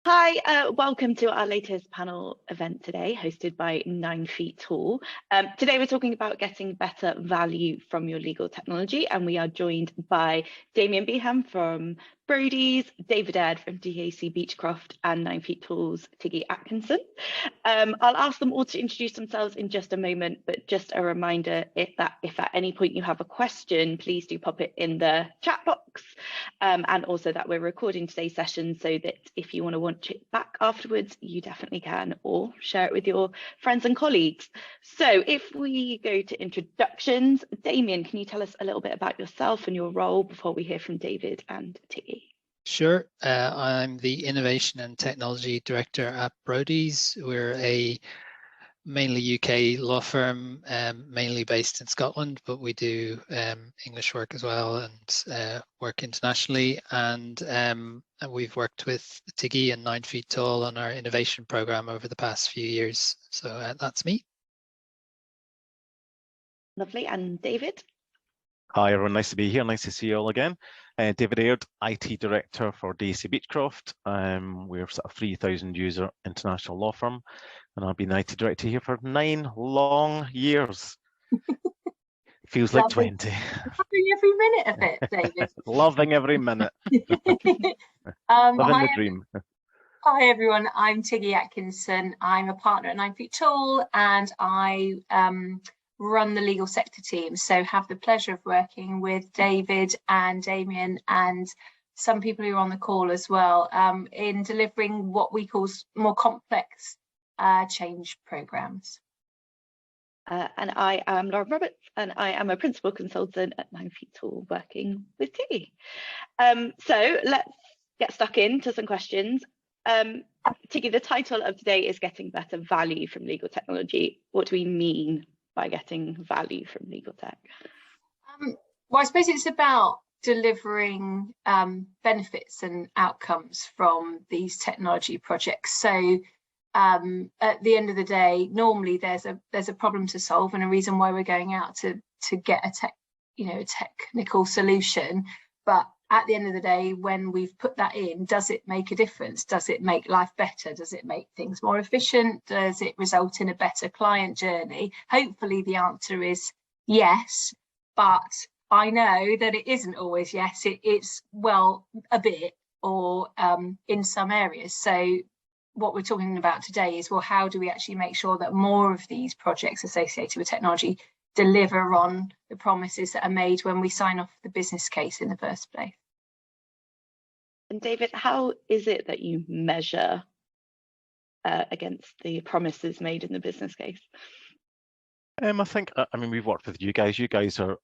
Hi, welcome to our latest panel event today, hosted by 9 Feet Tall. Today we're talking about getting better value from your legal technology, and we are joined by Damien Behan from Brodies, David Aird from DAC Beachcroft, and 9 Feet Tall's Tiggy Atkinson. I'll ask them all to introduce themselves in just a moment, but just a reminder, if at any point you have a question, please do pop it in the chat box. And also that we're recording today's session so that if you want to watch it back afterwards, you definitely can, or share it with your friends and colleagues. So if we go to introductions, Damien, can you tell us a little bit about yourself and your role before we hear from David and Tiggy? Sure. I'm the Innovation and Technology Director at Brodies. We're a mainly UK law firm, mainly based in Scotland, but we do English work as well and work internationally. And we've worked with Tiggy and 9 Feet Tall on our innovation program over the past few years. So that's me. Lovely. And David? Hi everyone, nice to be here. Nice to see you all again. David Aird, IT Director for DAC Beachcroft. We're sort of 3,000 user international law firm, and I've been IT Director here for 9 long years. Feels like 20. Loving every minute of it, David. Loving every minute. Living the dream. Hi everyone, I'm Tiggy Atkinson. I'm a partner at 9 Feet Tall, and I run the legal sector team, so have the pleasure of working with David and Damien and some people who are on the call as well in delivering what we call more complex change programs. And I am Laura Roberts, and I am a principal consultant at 9 Feet Tall working with Tiggy. So let's get stuck into some questions. Tiggy, the title of today is Getting Better Value from Legal Technology. What do we mean by getting value from legal tech? Well, I suppose it's about delivering benefits and outcomes from these technology projects. So at the end of the day, normally there's a problem to solve and a reason why we're going out to get a technical solution. But at the end of the day, when we've put that in, does it make a difference? Does it make life better? Does it make things more efficient? Does it result in a better client journey? Hopefully the answer is yes, but I know that it isn't always yes. It's well, a bit, or in some areas. So what we're talking about today is, well, how do we actually make sure that more of these projects associated with technology deliver on the promises that are made when we sign off the business case in the first place? And David, how is it that you measure against the promises made in the business case? I think, I mean, we've worked with you guys. You guys are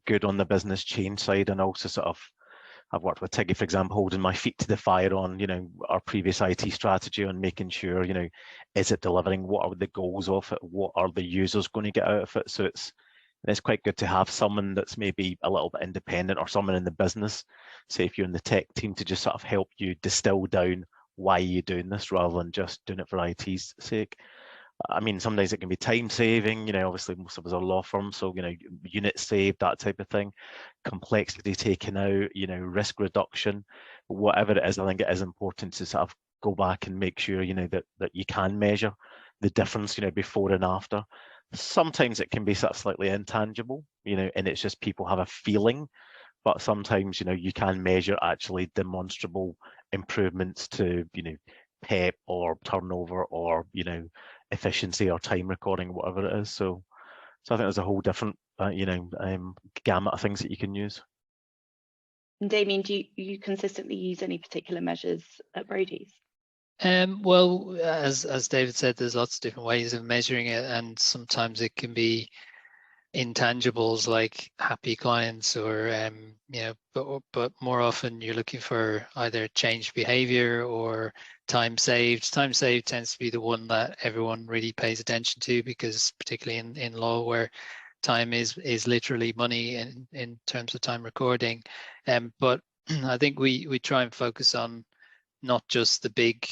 good on the business change side, and also sort of, I've worked with Tiggy, for example, holding my feet to the fire on, our previous IT strategy, on making sure, is it delivering? What are the goals of it? What are the users going to get out of it? So it's quite good to have someone that's maybe a little bit independent, or someone in the business, say if you're in the tech team, to just sort of help you distill down why you're doing this rather than just doing it for IT's sake. I mean, sometimes it can be time saving, obviously most of us are law firms, so, units saved, that type of thing, complexity taken out, risk reduction, whatever it is. I think it is important to sort of go back and make sure, that you can measure the difference, before and after. Sometimes it can be sort of slightly intangible, and it's just people have a feeling, but sometimes, you can measure actually demonstrable improvements to, PEP or turnover or, efficiency or time recording, whatever it is. So I think there's a whole different, gamut of things that you can use. And Damien, do you consistently use any particular measures at Brodies? Well, as David said, there's lots of different ways of measuring it, and sometimes it can be intangibles like happy clients, or but more often you're looking for either changed behavior or time saved. Time saved tends to be the one that everyone really pays attention to, because particularly in law, where time is literally money in terms of time recording. But I think we try and focus on not just the big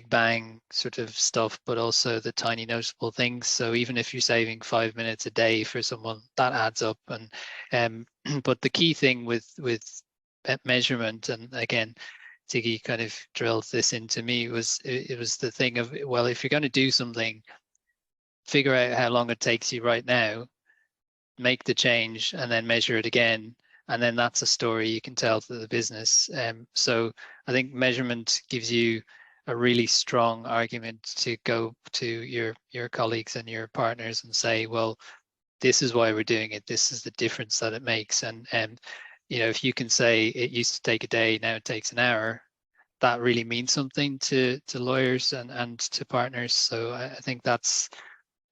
bang sort of stuff, but also the tiny noticeable things. So even if you're saving 5 minutes a day for someone, that adds up. And but the key thing with measurement, and again, Tiggy kind of drilled this into me, it was the thing of, well, if you're going to do something, figure out how long it takes you right now, make the change, and then measure it again. And then that's a story you can tell to the business. So I think measurement gives you a really strong argument to go to your colleagues and your partners and say, well, this is why we're doing it. This is the difference that it makes. And you know, if you can say it used to take a day, now it takes an hour, that really means something to lawyers and to partners. So I think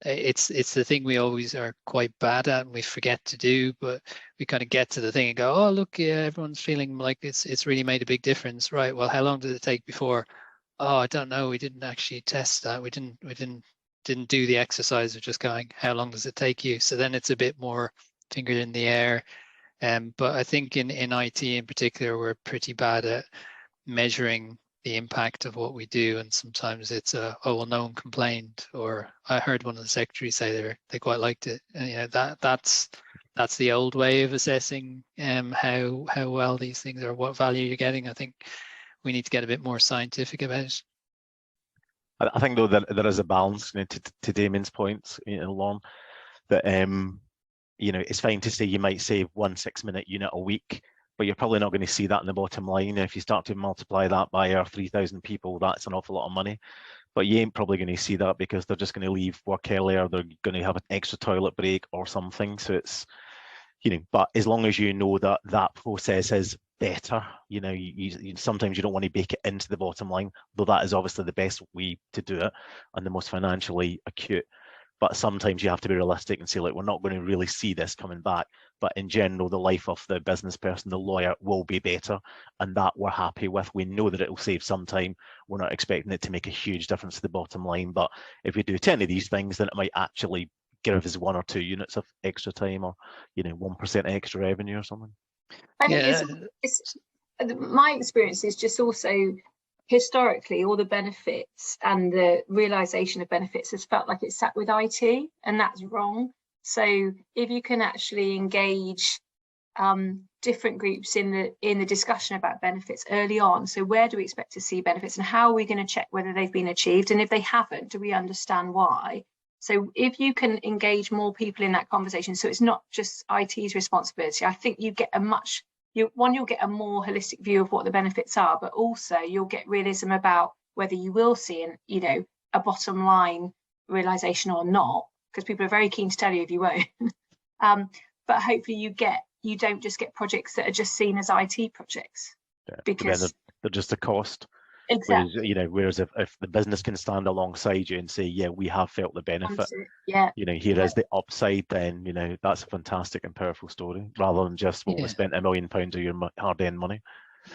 it's the thing we always are quite bad at and we forget to do, but we kind of get to the thing and go, oh look, yeah, everyone's feeling like it's really made a big difference, right? Well, how long did it take before? Oh, I don't know, we didn't actually test that, we didn't do the exercise of just going, how long does it take you? So then it's a bit more finger in the air. But I think in IT in particular, we're pretty bad at measuring the impact of what we do, and sometimes it's oh well, no one complained, or I heard one of the secretaries say they quite liked it. And you know, that's the old way of assessing how well these things are, what value you're getting. I think we need to get a bit more scientific about it. I think though that there is a balance, you know, to Damien's points, you know, Lauren, that you know, it's fine to say you might save 1 6-minute unit a week, but you're probably not going to see that in the bottom line. If you start to multiply that by our 3,000 people, that's an awful lot of money. But you ain't probably going to see that because they're just going to leave work earlier, they're going to have an extra toilet break or something. So it's, you know, but as long as you know that that process is better, you know, you sometimes you don't want to bake it into the bottom line, though that is obviously the best way to do it and the most financially acute. But sometimes you have to be realistic and say, like, we're not going to really see this coming back. But in general, the life of the business person, the lawyer, will be better. And that we're happy with. We know that it will save some time. We're not expecting it to make a huge difference to the bottom line. But if we do 10 of these things, then it might actually give us 1 or 2 units of extra time, or, you know, 1% extra revenue or something. I think it's my experience is just also, historically, all the benefits and the realization of benefits has felt like it's sat with IT, and that's wrong. So if you can actually engage different groups in the discussion about benefits early on, so where do we expect to see benefits and how are we going to check whether they've been achieved, and if they haven't, do we understand why? So if you can engage more people in that conversation, so it's not just IT's responsibility, I think you get you'll get a more holistic view of what the benefits are, but also you'll get realism about whether you will see a bottom line realization or not, because people are very keen to tell you if you won't. But hopefully you don't just get projects that are just seen as IT projects, because they're just a cost. Exactly. Whereas if the business can stand alongside you and say, yeah, we have felt the benefit, yeah, here is the upside, then, that's a fantastic and powerful story, rather than just, well, we spent £1 million of your hard-earned money.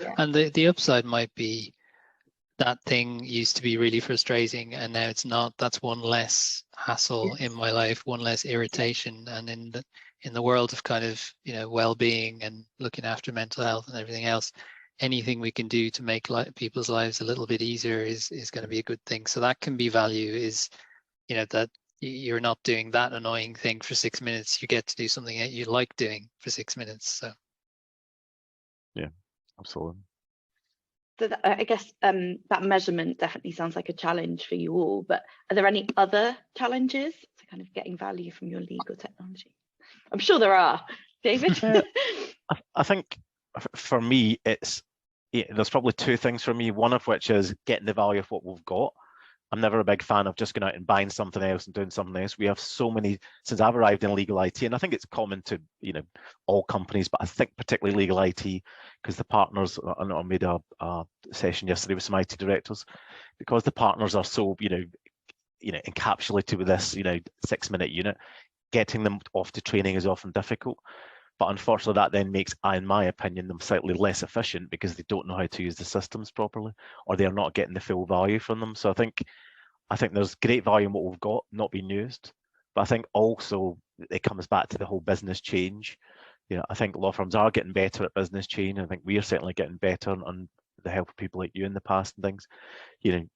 Yeah. And the upside might be that thing used to be really frustrating and now it's not. That's one less hassle in my life, one less irritation. And in the world of kind of, well-being and looking after mental health and everything else, anything we can do to make people's lives a little bit easier is going to be a good thing. So that can be value, is, that you're not doing that annoying thing for 6 minutes. You get to do something that you like doing for 6 minutes. So. Yeah, absolutely. So I guess that measurement definitely sounds like a challenge for you all, but are there any other challenges to kind of getting value from your legal technology? I'm sure there are. David? I think for me, there's probably 2 things for me, one of which is getting the value of what we've got. I'm never a big fan of just going out and buying something else and doing something else. We have so many, since I've arrived in legal IT, and I think it's common to all companies, but I think particularly legal IT, because the partners, I made a session yesterday with some IT directors, because the partners are so encapsulated with this 6-minute unit, getting them off to training is often difficult. But unfortunately, that then makes, in my opinion, them slightly less efficient because they don't know how to use the systems properly, or they're not getting the full value from them. So I think there's great value in what we've got not being used. But I think also it comes back to the whole business change. I think law firms are getting better at business change. I think we are certainly getting better on the help of people like you in the past and things.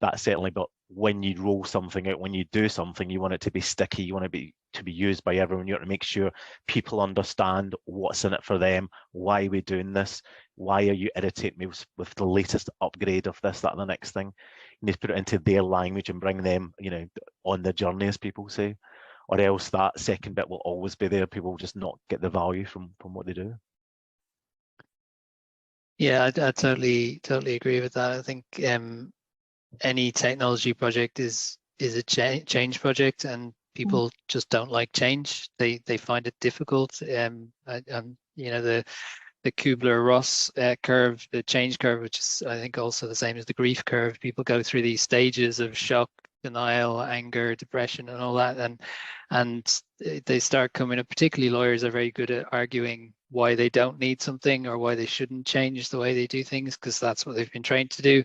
That's certainly, but when you roll something out, when you do something, you want it to be sticky, you want it to be used by everyone. You want to make sure people understand what's in it for them, why are we doing this, why are you irritating me with the latest upgrade of this, that, and the next thing. You need to put it into their language and bring them, on the journey, as people say, or else that second bit will always be there. People will just not get the value from what they do. Yeah, I totally agree with that. I think any technology project is a change project, and people just don't like change. They find it difficult. The Kubler-Ross curve, the change curve, which is I think also the same as the grief curve. People go through these stages of shock, denial, anger, depression, and all that, and they start coming up. Particularly lawyers are very good at arguing why they don't need something or why they shouldn't change the way they do things, because that's what they've been trained to do.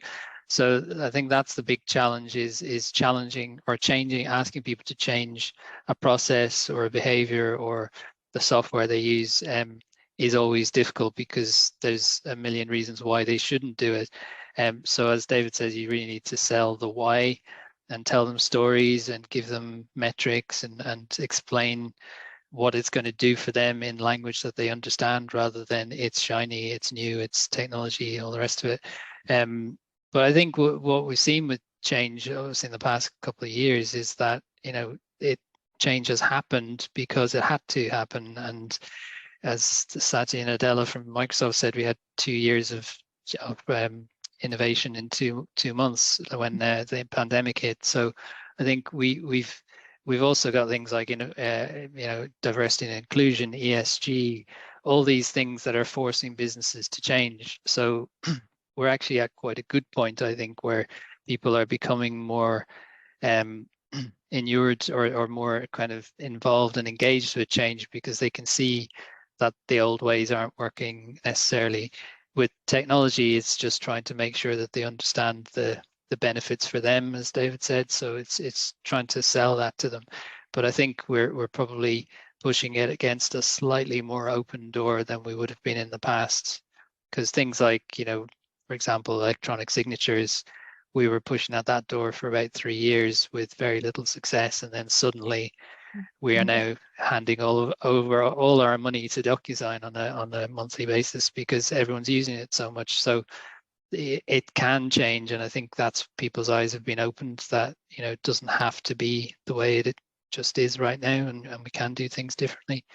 So I think that's the big challenge, is challenging or changing, asking people to change a process or a behavior or the software they use is always difficult, because there's a million reasons why they shouldn't do it. So as David says, you really need to sell the why and tell them stories and give them metrics and explain what it's going to do for them in language that they understand, rather than it's shiny, it's new, it's technology, all the rest of it. But I think what we've seen with change, obviously in the past couple of years, is that change has happened because it had to happen. And as Satya Nadella from Microsoft said, we had 2 years of innovation in two months when the pandemic hit. So I think we've also got things like diversity and inclusion, ESG, all these things that are forcing businesses to change. So we're actually at quite a good point, I think, where people are becoming more inured or more kind of involved and engaged with change, because they can see that the old ways aren't working necessarily. With technology, it's just trying to make sure that they understand the benefits for them, as David said. So it's trying to sell that to them. But I think we're probably pushing it against a slightly more open door than we would have been in the past, because things like, for example, electronic signatures, we were pushing at that door for about 3 years with very little success, and then suddenly we are now handing over all our money to DocuSign on a monthly basis because everyone's using it so much. So it can change, and I think that's people's eyes have been opened, that it doesn't have to be the way it just is right now, and we can do things differently.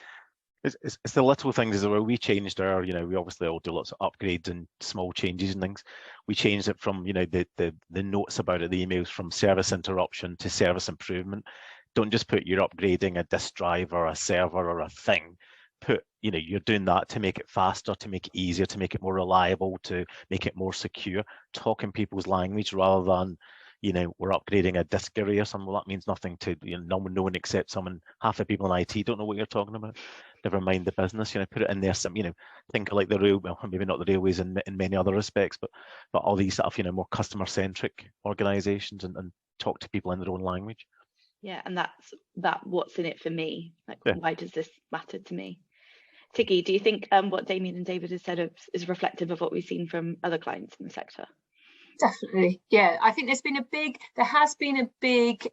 It's the little things as well. We changed our, we obviously all do lots of upgrades and small changes and things. We changed it from, the notes about it, the emails, from service interruption to service improvement. Don't just put you're upgrading a disk drive or a server or a thing. Put, you're doing that to make it faster, to make it easier, to make it more reliable, to make it more secure. Talk in people's language rather than, we're upgrading a disk array or something. Well, that means nothing to no one except someone. Half the people in IT don't know what you're talking about. Never mind the business. Put it in there. Some, think like the rail. Well, maybe not the railways in many other respects, but all these sort of more customer-centric organisations, and talk to people in their own language. Yeah, and that's what's in it for me. Why does this matter to me? Tiggy, do you think what Damien and David has said is reflective of what we've seen from other clients in the sector? Definitely, yeah. I think there has been a big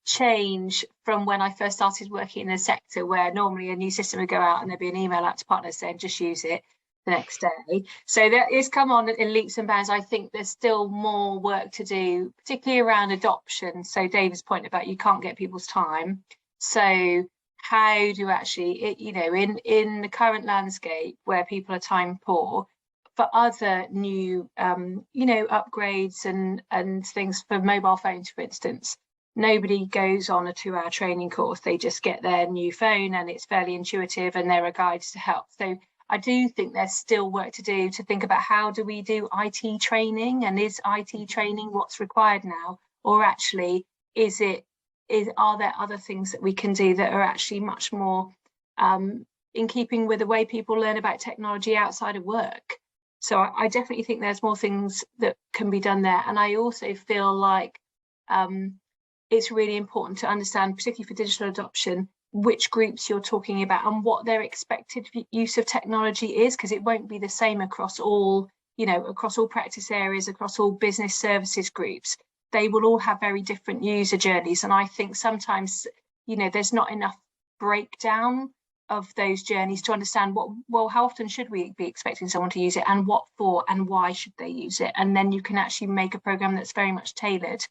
change from when I first started working in the sector, where normally a new system would go out and there'd be an email out to partners saying just use it the next day. So that is come on in leaps and bounds. I think there's still more work to do, particularly around adoption. So David's point about you can't get people's time. So how do actually, in the current landscape where people are time poor, for other new, upgrades and things for mobile phones, for instance, nobody goes on a 2-hour training course. They just get their new phone and it's fairly intuitive, and there are guides to help. So I do think there's still work to do to think about how do we do IT training, and is IT training what's required now, or actually are there other things that we can do that are actually much more in keeping with the way people learn about technology outside of work. So I definitely think there's more things that can be done there. And I also feel like it's really important to understand, particularly for digital adoption, which groups you're talking about and what their expected use of technology is, because it won't be the same across all, across all practice areas, across all business services groups. they will all have very different user journeys. And I think sometimes, you know, there's not enough breakdown of those journeys to understand how often should we be expecting someone to use it, and what for, and why should they use it. And then you can actually make a program that's very much tailored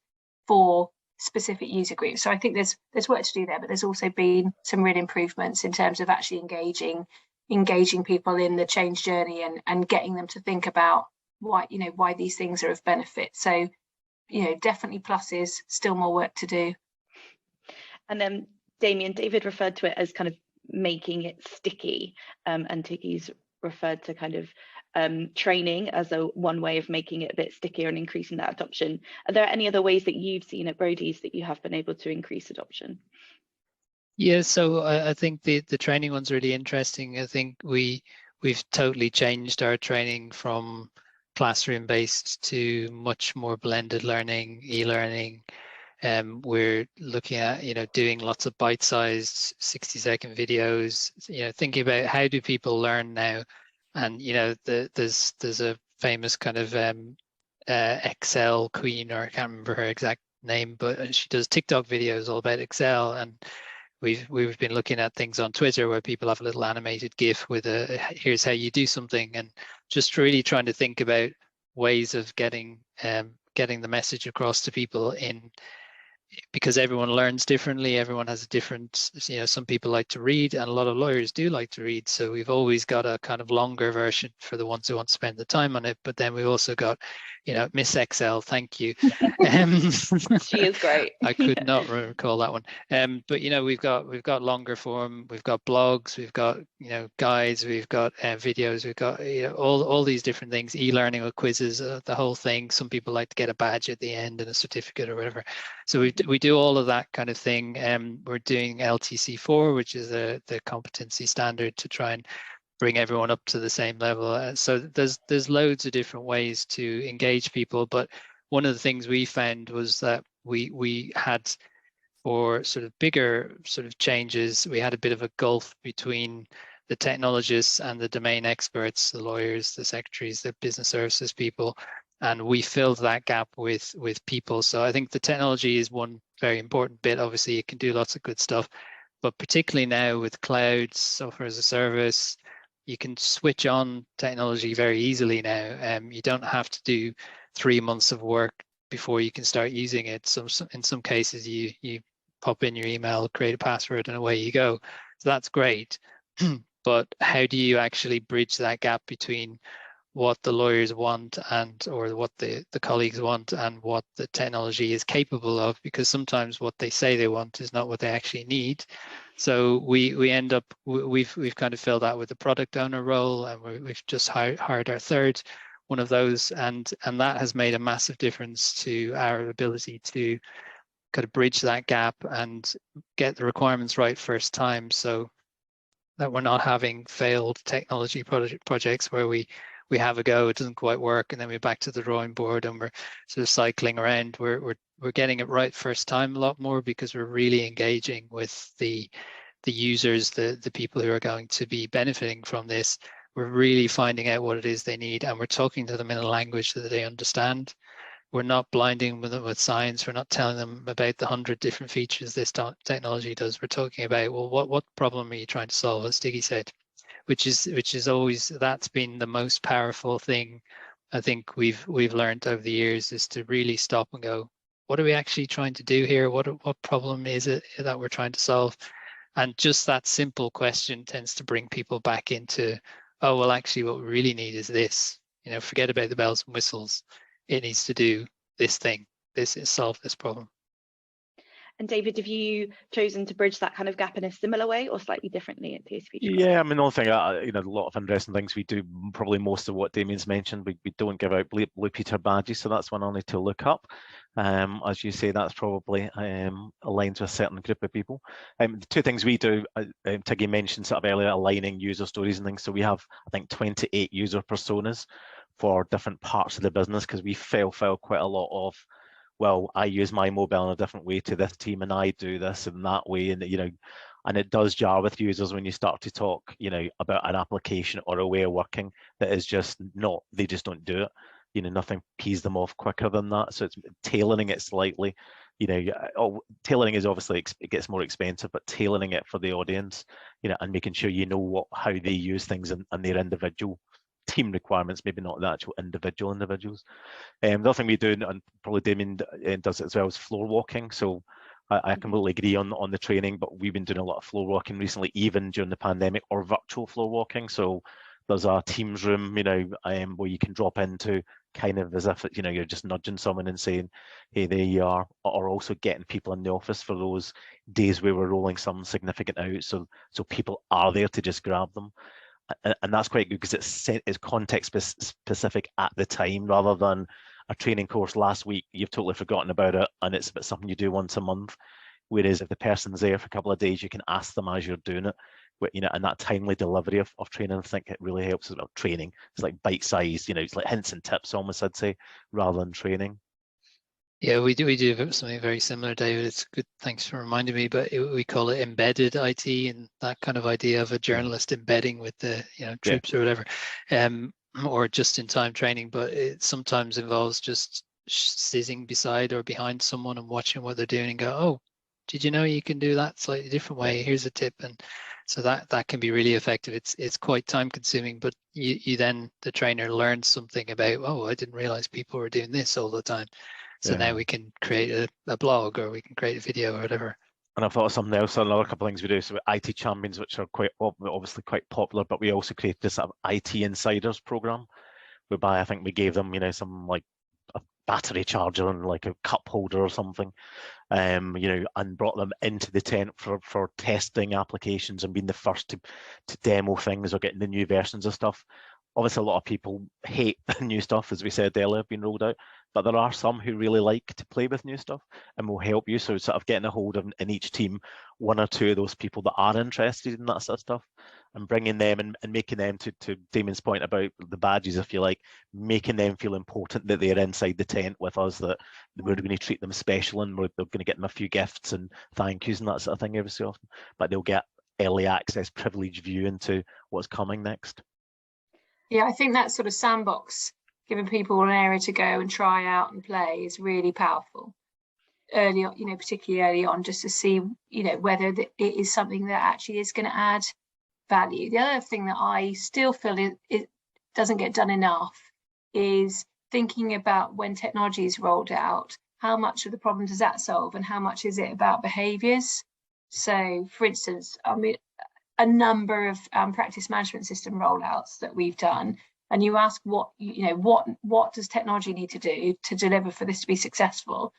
for specific user groups. So I think there's work to do there, but there's also been some real improvements in terms of actually engaging people in the change journey and getting them to think about why these things are of benefit. So, you know, definitely pluses, still more work to do. And then Damien, David referred to it as kind of making it sticky, and Tiggy's referred to kind of training as one way of making it a bit stickier and increasing that adoption. Are there any other ways that you've seen at Brodies that you have been able to increase adoption? Yeah, so I think the training one's really interesting. I think we've totally changed our training from classroom based to much more blended learning, e-learning. We're looking at, you know, doing lots of bite-sized 60-second videos, you know, thinking about how do people learn now. And, you know, there's a famous kind of Excel queen, or I can't remember her exact name, but she does TikTok videos all about Excel. And we've been looking at things on Twitter where people have a little animated GIF with here's how you do something, and just really trying to think about ways of getting the message across to people because everyone learns differently. Everyone has a different, you know, some people like to read, and a lot of lawyers do like to read. So we've always got a kind of longer version for the ones who want to spend the time on it. But then we've also got, you know, Miss Excel, thank you. She is great. I could not recall that one. But, you know, we've got longer form, we've got blogs, we've got, you know, guides, we've got videos, we've got, you know, all these different things, e-learning with quizzes, the whole thing. Some people like to get a badge at the end and a certificate or whatever. So we do all of that kind of thing. We're doing LTC4, which is the competency standard, to try and bring everyone up to the same level. So there's loads of different ways to engage people. But one of the things we found was that we had, for sort of bigger sort of changes, we had a bit of a gulf between the technologists and the domain experts, the lawyers, the secretaries, the business services people. And we filled that gap with people. So I think the technology is one very important bit. Obviously, it can do lots of good stuff, but particularly now with clouds, software as a service, you can switch on technology very easily now. You don't have to do 3 months of work before you can start using it. So in some cases, you pop in your email, create a password, and away you go. So that's great. But how do you actually bridge that gap between what the lawyers want or what the colleagues want and what the technology is capable of? Because sometimes what they say they want is not what they actually need. So we end up, we've kind of filled that with the product owner role, and we've just hired our third one of those, and that has made a massive difference to our ability to kind of bridge that gap and get the requirements right first time, so that we're not having failed technology projects where we have a go, it doesn't quite work, and then we're back to the drawing board and we're sort of cycling around. We're getting it right first time a lot more, because we're really engaging with the users, the people who are going to be benefiting from this. We're really finding out what it is they need, and we're talking to them in a language that they understand. We're not blinding them with science. We're not telling them about the 100 different features this technology does. We're talking about, well, what problem are you trying to solve, as Tiggy said, which is always, that's been the most powerful thing I think we've learned over the years, is to really stop and go, what are we actually trying to do here? What problem is it that we're trying to solve? And just that simple question tends to bring people back into, oh, well, actually what we really need is this. You know, forget about the bells and whistles. It needs to do this thing. This is solve this problem. And David, have you chosen to bridge that kind of gap in a similar way or slightly differently at DAC Beachcroft? Yeah, I mean, the only thing, you know, a lot of interesting things we do, probably most of what Damien's mentioned, we don't give out Blue Peter badges, so that's one I need to look up. As you say, that's probably aligned to a certain group of people. The two things we do, Tiggy mentioned sort of earlier, aligning user stories and things. So we have, I think, 28 user personas for different parts of the business, because we file quite a lot of, well, I use my mobile in a different way to this team, and I do this in that way, and you know, and it does jar with users when you start to talk, you know, about an application or a way of working that is just not, they just don't do it. nothing pees them off quicker than that. So it's tailoring it slightly. Tailoring is obviously, it gets more expensive, but tailoring it for the audience, and making sure how they use things and their individual team requirements, maybe not the actual individuals. The other thing we do, and probably Damien does it as well, is floor walking. So I completely agree on the training, but we've been doing a lot of floor walking recently, even during the pandemic, or virtual floor walking. So there's a Teams room, where you can drop into, kind of as if you're just nudging someone and saying, hey, there you are, or also getting people in the office for those days where we're rolling some significant out, so people are there to just grab them. And that's quite good because it's context specific at the time, rather than a training course last week, you've totally forgotten about it and it's about something you do once a month. Whereas if the person's there for a couple of days, you can ask them as you're doing it. And that timely delivery of training, I think it really helps. About training, it's like bite-sized, it's like hints and tips almost, I'd say, rather than training. Yeah, we do something very similar, David. It's good. Thanks for reminding me. But we call it embedded IT, and that kind of idea of a journalist embedding with the troops or whatever, or just-in-time training. But it sometimes involves just sitting beside or behind someone and watching what they're doing and go, oh, did you know you can do that slightly different way? Here's a tip. And so that can be really effective. It's quite time consuming, but you then, the trainer, learns something about, oh, I didn't realize people were doing this all the time. So now we can create a blog, or we can create a video or whatever. And I've thought of something else, another couple of things we do. So IT Champions, which are obviously quite popular, but we also created this IT Insiders program, whereby I think we gave them, some like a battery charger and like a cup holder or something, and brought them into the tent for testing applications and being the first to demo things or getting the new versions of stuff. Obviously, a lot of people hate the new stuff, as we said earlier, being rolled out, but there are some who really like to play with new stuff and will help you. So sort of getting a hold of, in each team, one or two of those people that are interested in that sort of stuff, and bringing them and making them, to Damien's point about the badges, if you like, making them feel important that they're inside the tent with us, that we're going to treat them special and they're going to get them a few gifts and thank yous and that sort of thing every so often, but they'll get early access, privileged view into what's coming next. Yeah, I think that sort of sandbox, giving people an area to go and try out and play, is really powerful. Early on, particularly early on, just to see, whether it is something that actually is going to add value. The other thing that I still feel it doesn't get done enough is thinking about, when technology is rolled out, how much of the problem does that solve and how much is it about behaviours? So, for instance, a number of practice management system rollouts that we've done, and you ask what does technology need to do to deliver for this to be successful,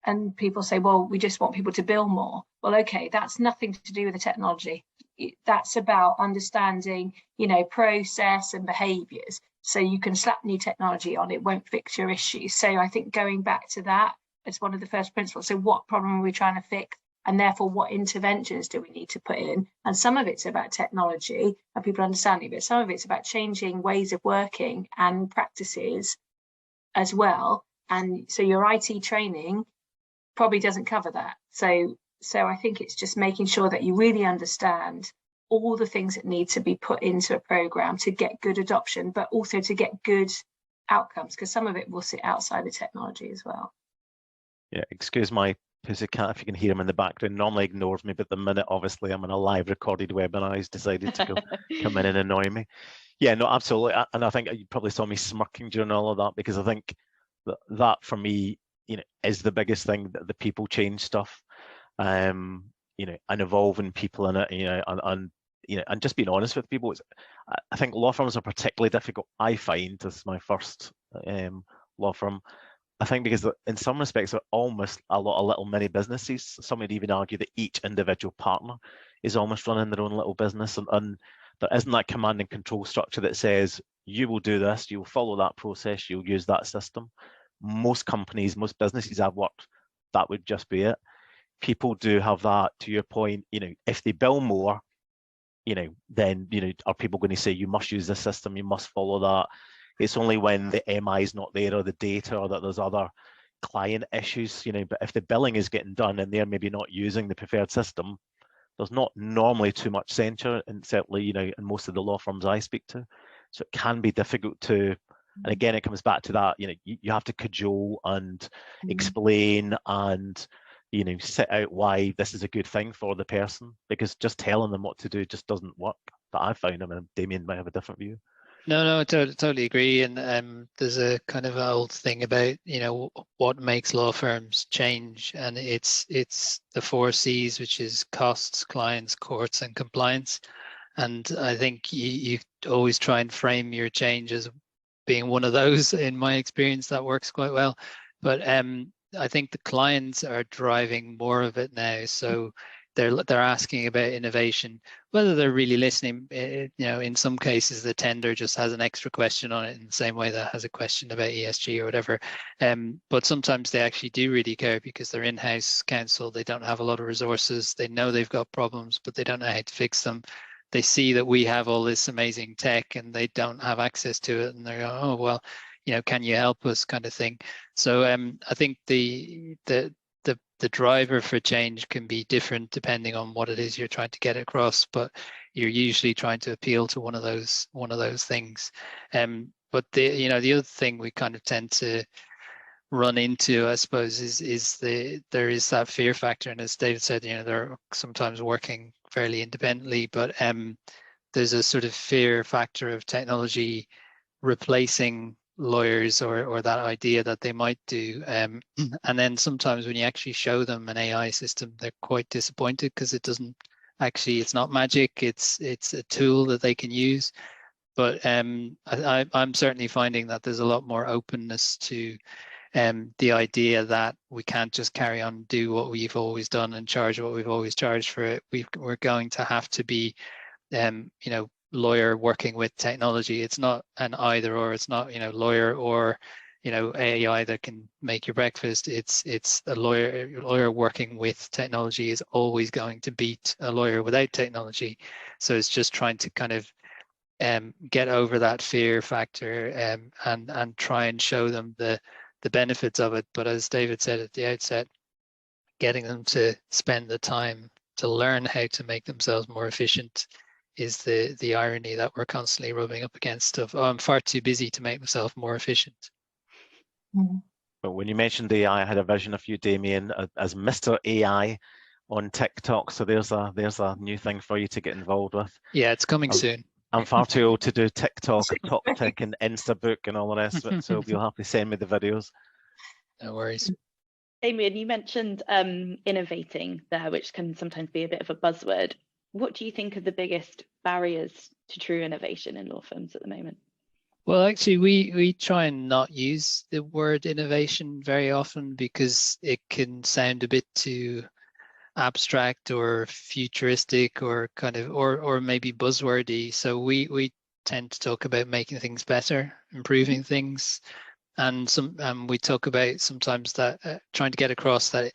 and people say, well, we just want people to bill more. Well, okay, that's nothing to do with the technology. That's about understanding process and behaviors. So you can slap new technology on, it won't fix your issues. So I think going back to that, it's one of the first principles. So what problem are we trying to fix? And therefore, what interventions do we need to put in? And some of it's about technology and people understanding, but some of it's about changing ways of working and practices as well. And so your IT training probably doesn't cover that. So I think it's just making sure that you really understand all the things that need to be put into a program to get good adoption, but also to get good outcomes, because some of it will sit outside the technology as well. Yeah, excuse my pussycat if you can hear him in the background. Normally ignores me, but the minute obviously I'm in a live recorded webinar, he's decided to come in and annoy me. Yeah, no, absolutely. And I think you probably saw me smirking during all of that, because I think that for me, is the biggest thing, that the people change stuff, and involving people in it, and just being honest with people. I think law firms are particularly difficult. I find, this is my first law firm, I think, because in some respects they're almost a lot of little mini businesses. Some would even argue that each individual partner is almost running their own little business, and there isn't that command and control structure that says, you will do this, you'll follow that process, you'll use that system. Most companies, most businesses I've worked, that would just be it. People do have that, to your point, if they bill more, then, are people going to say, you must use this system, you must follow that? It's only when the MI is not there, or the data, or that there's other client issues, but if the billing is getting done and they're maybe not using the preferred system, there's not normally too much censure, and certainly, in most of the law firms I speak to. So it can be difficult to And again, it comes back to that, you have to cajole and explain and, set out why this is a good thing for the person, because just telling them what to do just doesn't work, that I've found. I mean, Damien might have a different view. No, I totally agree. And there's a kind of old thing about, what makes law firms change. And it's the 4 C's, which is costs, clients, courts, and compliance. And I think you always try and frame your change as being one of those. In my experience, that works quite well. But I think the clients are driving more of it now. So they're asking about innovation, whether they're really listening. In some cases, the tender just has an extra question on it in the same way that has a question about ESG or whatever. But sometimes they actually do really care, because they're in-house counsel. They don't have a lot of resources. They know they've got problems, but they don't know how to fix them. They see that we have all this amazing tech and they don't have access to it, and they go, oh, well, can you help us, kind of thing. So I think the driver for change can be different depending on what it is you're trying to get across, but you're usually trying to appeal to one of those things. But the other thing we kind of tend to run into, I suppose, is there is that fear factor. And as David said, they're sometimes working fairly independently, but there's a sort of fear factor of technology replacing lawyers, or that idea that they might do. And then sometimes when you actually show them an AI system, they're quite disappointed, because it doesn't actually, it's not magic. It's a tool that they can use. But I'm certainly finding that there's a lot more openness to the idea that we can't just carry on do what we've always done and charge what we've always charged for it. We're going to have to be lawyer working with technology. It's not an either or. It's not lawyer or AI that can make your breakfast. It's a lawyer working with technology is always going to beat a lawyer without technology. So it's just trying to kind of get over that fear factor and try and show them the benefits of it. But as David said at the outset, getting them to spend the time to learn how to make themselves more efficient is the irony that we're constantly rubbing up against of, oh, I'm far too busy to make myself more efficient. But when you mentioned AI, I had a vision of you, Damien, as Mr. AI on TikTok. So there's a new thing for you to get involved with. Yeah, it's coming soon. I'm far too old to do TikTok, Top Tick, and Instabook and all the rest of it. So you'll have to send me the videos. No worries. Damien, you mentioned innovating there, which can sometimes be a bit of a buzzword. What do you think are the biggest barriers to true innovation in law firms at the moment? Well, actually, we try and not use the word innovation very often, because it can sound a bit too abstract or futuristic or kind of or maybe buzzwordy. So we tend to talk about making things better, improving things, and we talk about sometimes that trying to get across that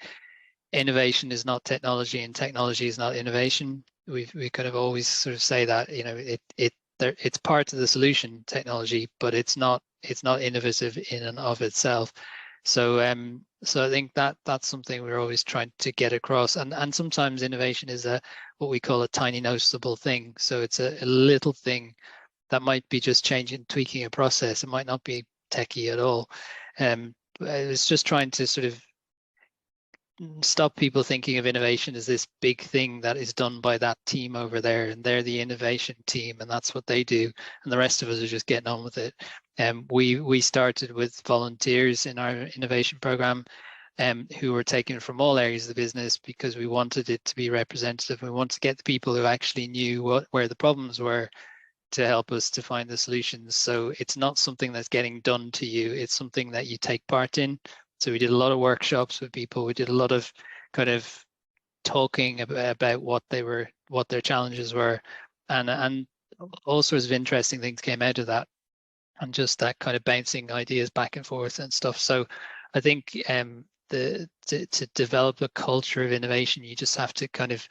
innovation is not technology and technology is not innovation. We kind of always sort of say that it's part of the solution, technology, but it's not innovative in and of itself. So so I think that's something we're always trying to get across. And sometimes innovation is what we call a tiny noticeable thing. So it's a little thing that might be just tweaking a process. It might not be techie at all. It's just trying to sort of stop people thinking of innovation as this big thing that is done by that team over there, and they're the innovation team and that's what they do, and the rest of us are just getting on with it. We started with volunteers in our innovation program who were taken from all areas of the business, because we wanted it to be representative. We wanted to get the people who actually knew where the problems were to help us to find the solutions. So it's not something that's getting done to you, it's something that you take part in. So we did a lot of workshops with people. We did a lot of kind of talking about what their challenges were, and all sorts of interesting things came out of that, and just that kind of bouncing ideas back and forth and stuff. So I think to develop a culture of innovation, you just have to kind of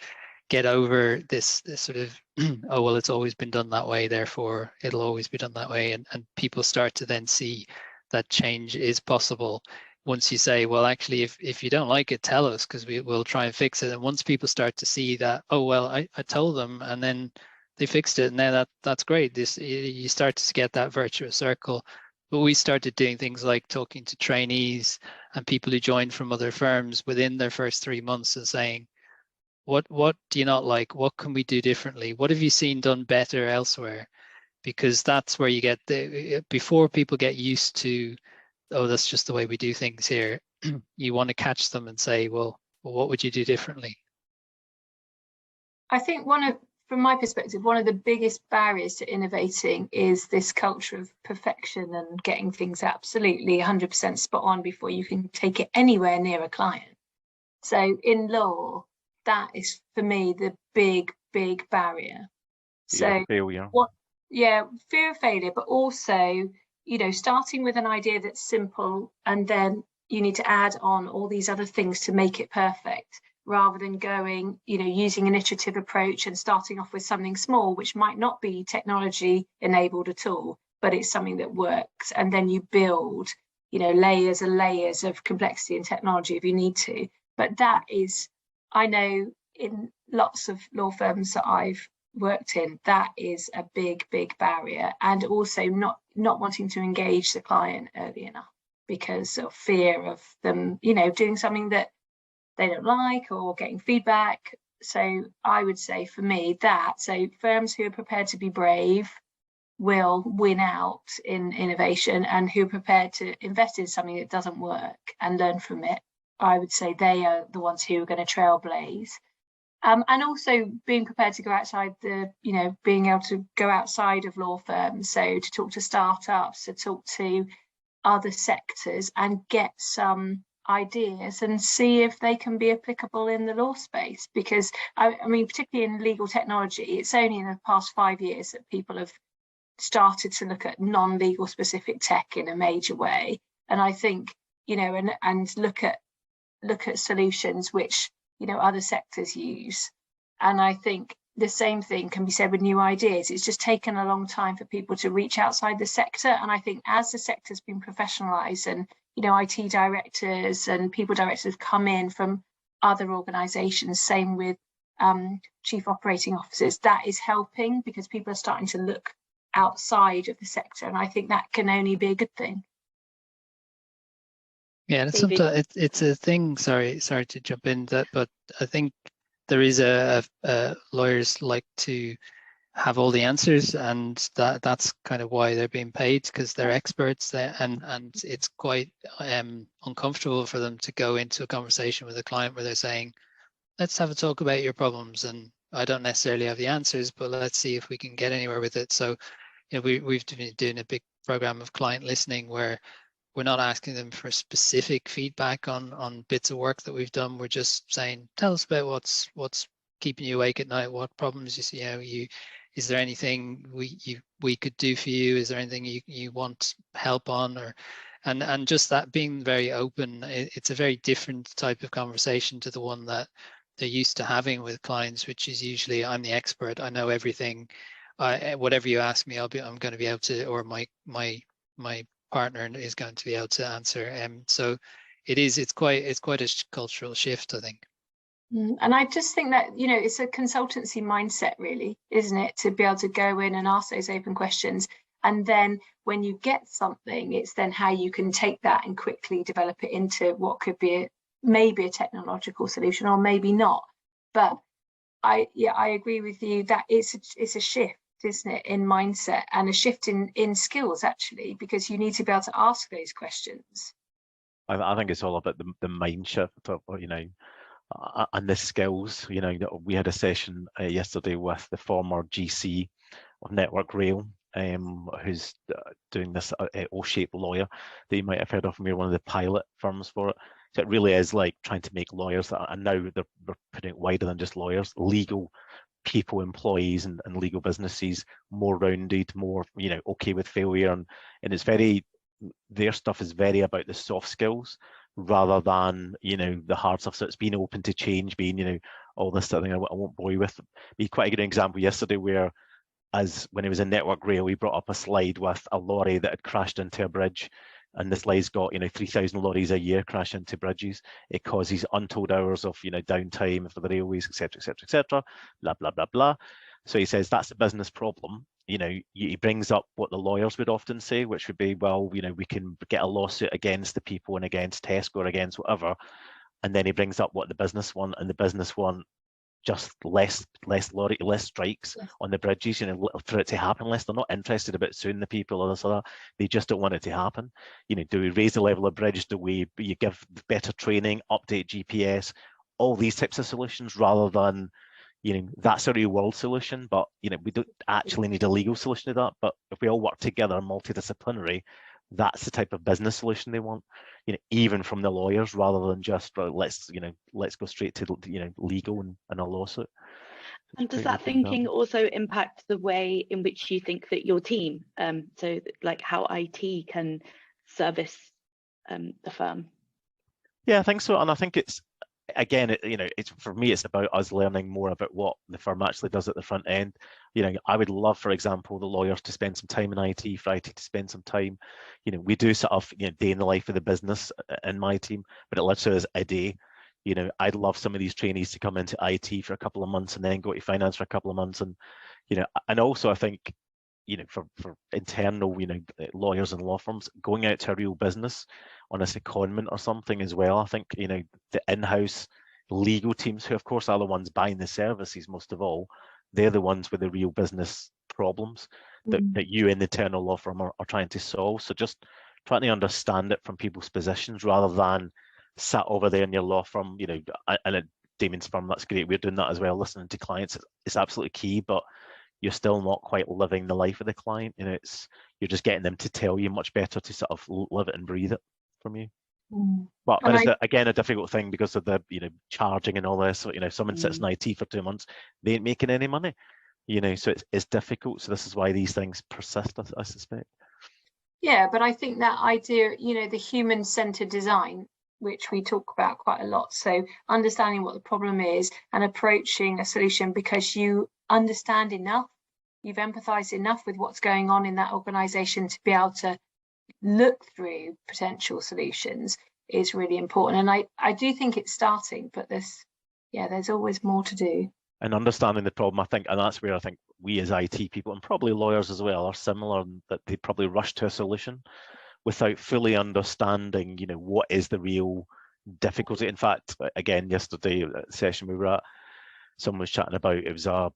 get over this sort of oh well, it's always been done that way, therefore it'll always be done that way, and people start to then see that change is possible. Once you say, well, actually, if you don't like it, tell us, because we'll try and fix it. And once people start to see that, oh, well, I told them and then they fixed it, and now that's great. You start to get that virtuous circle, But we started doing things like talking to trainees and people who joined from other firms within their first 3 months and saying, what do you not like? What can we do differently? What have you seen done better elsewhere? Because that's where you get before people get used to, oh, that's just the way we do things here. You want to catch them and say, well, what would you do differently? I think from my perspective, one of the biggest barriers to innovating is this culture of perfection and getting things absolutely 100% spot on before you can take it anywhere near a client. So in law, that is for me the big barrier. So failure. Fear of failure, but also, starting with an idea that's simple, and then you need to add on all these other things to make it perfect, rather than going, using an iterative approach and starting off with something small, which might not be technology enabled at all, but it's something that works. And then you build, layers and layers of complexity and technology if you need to. But that is, I know in lots of law firms that I've worked in, that is a big barrier. And also not wanting to engage the client early enough because of fear of them, doing something that they don't like or getting feedback. So I would say for me so firms who are prepared to be brave will win out in innovation, and who are prepared to invest in something that doesn't work and learn from it, I would say they are the ones who are going to trailblaze. And also being prepared to go outside being able to go outside of law firms. So to talk to startups, to talk to other sectors and get some ideas and see if they can be applicable in the law space. Because I mean, particularly in legal technology, it's only in the past 5 years that people have started to look at non-legal specific tech in a major way. And I think, and look at solutions which, other sectors use. And I think the same thing can be said with new ideas. It's just taken a long time for people to reach outside the sector. And I think as the sector's been professionalized and, IT directors and people directors come in from other organizations, same with chief operating officers, that is helping because people are starting to look outside of the sector. And I think that can only be a good thing. Yeah, and sometimes it's a thing. Sorry to jump in that, but I think there is lawyers like to have all the answers, and that's kind of why they're being paid, because they're experts there, and it's quite uncomfortable for them to go into a conversation with a client where they're saying, let's have a talk about your problems, and I don't necessarily have the answers, but let's see if we can get anywhere with it. So we've been doing a big program of client listening where we're not asking them for specific feedback on bits of work that we've done. We're just saying, tell us about what's keeping you awake at night, what problems is there anything we could do for you? Is there anything you want help on? And just that being very open, it's a very different type of conversation to the one that they're used to having with clients, which is usually, I'm the expert, I know everything. Whatever you ask me, I'm going to be able to, or my partner is going to be able to answer. So it's quite a cultural shift, I think. And I just think that, it's a consultancy mindset, really, isn't it? To be able to go in and ask those open questions. And then when you get something, it's then how you can take that and quickly develop it into what could be maybe a technological solution or maybe not. But I agree with you that it's a shift, isn't it, in mindset, and a shift in skills, actually, because you need to be able to ask those questions. I think it's all about the mind shift of, and the skills. We had a session yesterday with the former GC of Network Rail, who's doing this O-shaped lawyer that you might have heard of. We're one of the pilot firms for it. So it really is like trying to make lawyers, and now we're putting it wider than just lawyers, legal people, employees, and legal businesses, more rounded, more okay with failure, and it's very, their stuff is very about the soft skills rather than the hard stuff. So it's being open to change, being all this sort of thing. I won't bore you with. Be quite a good example yesterday where, as when it was in Network Rail, we brought up a slide with a lorry that had crashed into a bridge, and the slide's got 3,000 lorries a year crash into bridges. It causes untold hours of downtime for the railways, etc., etc., etc. Blah blah blah blah. So he says that's a business problem. you know, he brings up what the lawyers would often say, which would be, well, you know, we can get a lawsuit against the people and against Tesco or against whatever. And then he brings up what the business want, and the business want just less strikes on the bridges, you know, for it to happen less. They're not interested about suing the people or this or that. They just don't want it to happen. You know, do we raise the level of bridge? Do we give better training, update GPS, all these types of solutions, rather than, you know, that's a real world solution, but, you know, we don't actually need a legal solution to that. But if we all work together, multidisciplinary, that's the type of business solution they want, you know, even from the lawyers, rather than just let's go straight to, you know, legal and a lawsuit. And does that thinking also impact the way in which you think that your team, so like how IT can service the firm? Yeah, I think so. And I think it's, again, you know, it's, for me, it's about us learning more about what the firm actually does at the front end. You know, I would love, for example, the lawyers to spend some time in IT, for IT to spend some time. You know, we do sort of, you know, day in the life of the business in my team, but it literally is a day. You know, I'd love some of these trainees to come into IT for a couple of months and then go to finance for a couple of months. And, you know, and also I think, you know, for internal, you know, lawyers and law firms, going out to a real business on a secondment or something as well. I think, you know, the in-house legal teams, who of course are the ones buying the services most of all, they're the ones with the real business problems that you in the internal law firm are trying to solve. So just trying to understand it from people's positions, rather than sat over there in your law firm, you know, and at Damien's firm, that's great, we're doing that as well, listening to clients, it's absolutely key, but you're still not quite living the life of the client. You know, you're just getting them to tell you much better to sort of live it and breathe it from you. But it's again a difficult thing because of the, you know, charging and all this. So, you know, if someone sits in IT for 2 months, they ain't making any money. You know, so it's difficult. So this is why these things persist, I suspect. Yeah, but I think that idea, you know, the human-centered design, which we talk about quite a lot. So understanding what the problem is and approaching a solution because you understand enough, you've empathized enough with what's going on in that organization to be able to look through potential solutions, is really important. And I do think it's starting, but there's always more to do. And understanding the problem, I think, and that's where I think we as IT people, and probably lawyers as well, are similar, that they probably rush to a solution without fully understanding, you know, what is the real difficulty. In fact, again, yesterday session we were at, someone was chatting about, it was a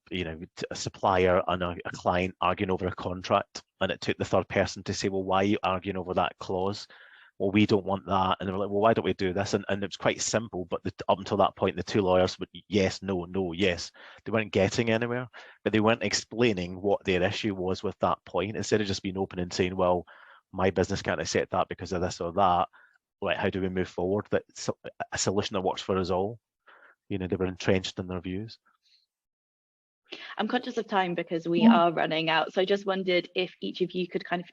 supplier and a client arguing over a contract, and it took the third person to say, well, why are you arguing over that clause? Well, we don't want that. And they were like, well, why don't we do this? And it was quite simple, but up until that point, the two lawyers would yes, no, no, yes. They weren't getting anywhere, but they weren't explaining what their issue was with that point. Instead of just being open and saying, well, my business can't accept that because of this or that, like, how do we move forward? That's a solution that works for us all. You know, they were entrenched in their views. I'm conscious of time because we are running out. So I just wondered if each of you could kind of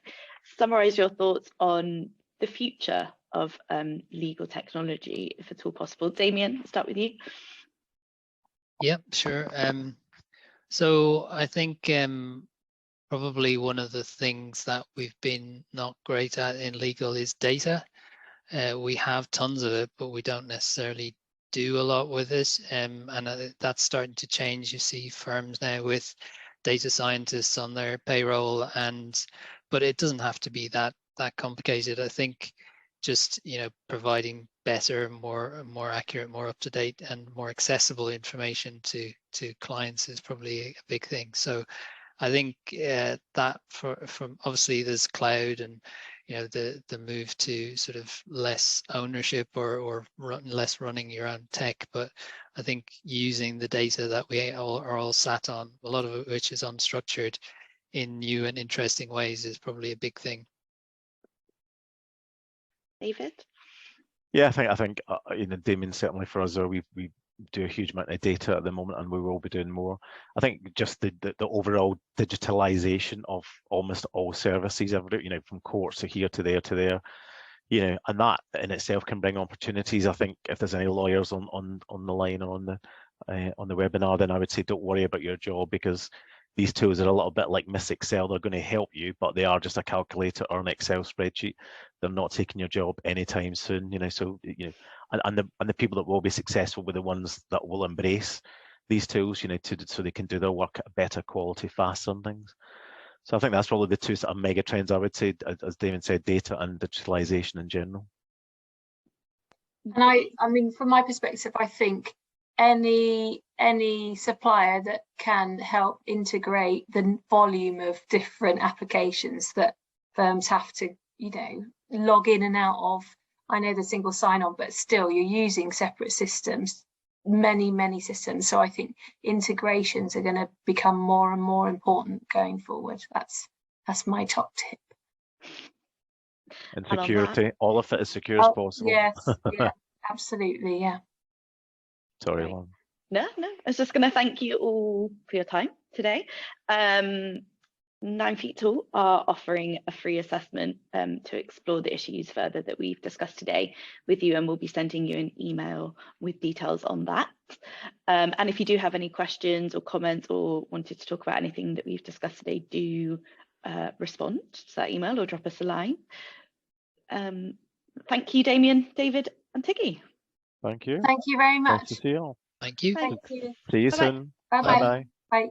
summarize your thoughts on the future of legal technology, if at all possible. Damien, start with you. Yep, sure. So I think probably one of the things that we've been not great at in legal is data. We have tons of it, but we don't necessarily do a lot with it, and that's starting to change. You see firms now with data scientists on their payroll, but it doesn't have to be that complicated. I think just, you know, providing better, more accurate, more up to date, and more accessible information to clients is probably a big thing. So I think that from obviously there's cloud and, you know, the move to sort of less ownership or less running your own tech, but I think using the data that we are all sat on, a lot of it which is unstructured, in new and interesting ways is probably a big thing. David? Yeah, I think you know, Damien, certainly for us, we do a huge amount of data at the moment, and we will be doing more. I think just the overall digitalization of almost all services, you know, from courts to here to there, you know, and that in itself can bring opportunities. I think if there's any lawyers on the line or on the webinar, then I would say don't worry about your job, because these tools are a little bit like Miss Excel. They're going to help you, but they are just a calculator or an Excel spreadsheet. They're not taking your job anytime soon, you know. So, you know, and the people that will be successful were the ones that will embrace these tools, you know, so they can do their work at a better quality, faster and things. So I think that's probably the two sort of mega trends I would say, as Damien said, data and digitalization in general. And I mean, from my perspective, I think any supplier that can help integrate the volume of different applications that firms have to, you know, log in and out of. I know the single sign-on, but still you're using separate systems, many systems. So I think integrations are going to become more and more important going forward. That's my top tip. And security, all of it as secure as possible. Yes, yeah, absolutely, yeah. Sorry, Right. Lauren. No, I was just going to thank you all for your time today. 9 Feet Tall are offering a free assessment to explore the issues further that we've discussed today with you, and we'll be sending you an email with details on that. And if you do have any questions or comments or wanted to talk about anything that we've discussed today, do respond to that email or drop us a line. Thank you, Damien, David and Tiggy. Thank you. Thank you very much. Nice to see you all. Thank you. Thank you. See you Bye-bye. soon. Bye-bye. Bye-bye. Bye.